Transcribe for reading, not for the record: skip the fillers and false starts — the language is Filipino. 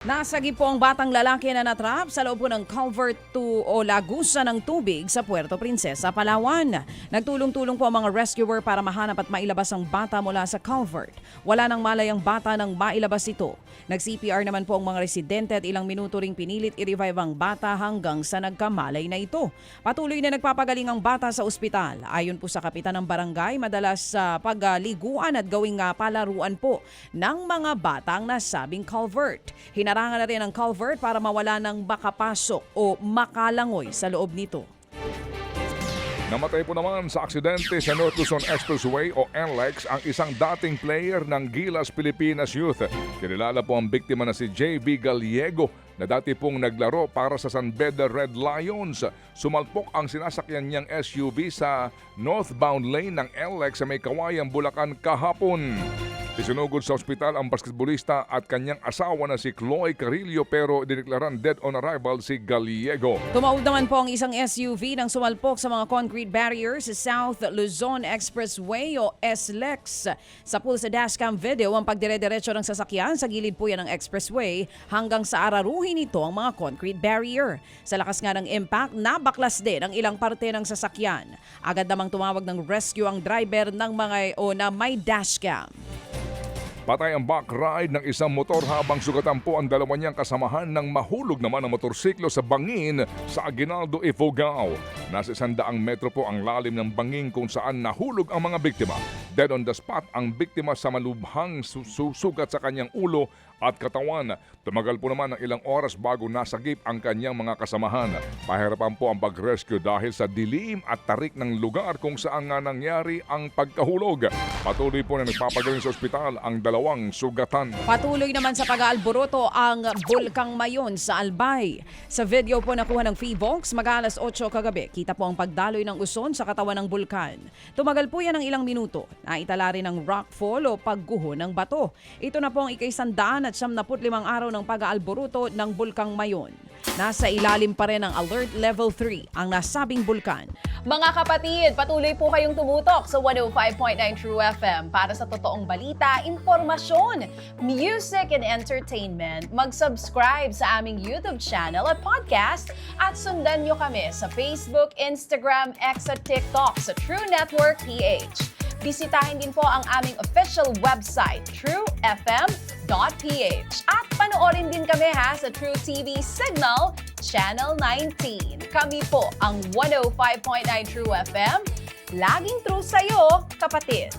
Nasagi po ang batang lalaki na natrap sa loob po ng culvert o lagusan ng tubig sa Puerto Princesa, Palawan. Nagtulong-tulong po ang mga rescuer para mahanap at mailabas ang bata mula sa culvert. Wala nang malay ang bata nang mailabas ito. Nag-CPR naman po ang mga residente at ilang minuto ring pinilit i-revive ang bata hanggang sa nagkamalay na ito. Patuloy na nagpapagaling ang bata sa ospital. Ayon po sa kapitan ng barangay, madalas sa pagliguan at gawing palaruan po ng mga bata ang nasabing culvert. Hinarangan na rin ang culvert para mawala ng makapasok o makalangoy sa loob nito. Namatay po naman sa aksidente sa North Luzon Expressway o NLEX ang isang dating player ng Gilas Pilipinas Youth. Kinilala po ang biktima na si JV Gallego na dati pong naglaro para sa San Beda Red Lions. Sumalpok ang sinasakyan niyang SUV sa northbound lane ng NLEX sa may Kawayan, Bulacan kahapon. Isinugod sa ospital ang basketbolista at kanyang asawa na si Chloe Carillo pero dineklaran dead on arrival si Gallego. Tumawid naman po ang isang SUV nang sumalpok sa mga concrete barriers sa South Luzon Expressway o SLEX. Sa pulsa dashcam video ang pagdire-diretso ng sasakyan sa gilid po yan ng expressway hanggang sa araruhin nito ang mga concrete barrier. Sa lakas nga ng impact, nabaklas din ang ilang parte ng sasakyan. Agad namang tumawag ng rescue ang driver ng na may dashcam. Patay ang back ride ng isang motor habang sugatan po ang dalawa niyang kasamahan nang mahulog naman ang motorsiklo sa bangin sa Aguinaldo, Ifugao. Nasa 100 metro po ang lalim ng bangin kung saan nahulog ang mga biktima. Dead on the spot ang biktima sa malubhang sugat sa kanyang ulo at katawan. Tumagal po naman ng ilang oras bago nasagip ang kanyang mga kasamahan. Pahirapan po ang pag-rescue dahil sa dilim at tarik ng lugar kung saan nga nangyari ang pagkahulog. Patuloy po na nagpapagaling sa ospital ang dalawang sugatan. Patuloy naman sa pag-aalboroto ang Bulkang Mayon sa Albay. Sa video po nakuha ng Fevox, mag-alas 8 kagabi, kita po ang pagdaloy ng uson sa katawan ng bulkan. Tumagal po yan ng ilang minuto. Naitala rin ng rockfall o pagguho ng bato. Ito na po ang ika-175 araw ng pag-aalboroto ng Bulkang Mayon. Nasa ilalim pa rin ng Alert Level 3 ang nasabing bulkan. Mga kapatid, patuloy po kayong tumutok sa 105.9 True FM para sa totoong balita, impormasyon, music and entertainment. Mag-subscribe sa aming YouTube channel at podcast at sundan nyo kami sa Facebook, Instagram, X at TikTok sa True Network PH. Bisitahin din po ang aming official website, truefm.ph. At panoorin din kami sa True TV Signal, Channel 19. Kami po ang 105.9 True FM. Laging true sa'yo, kapatid.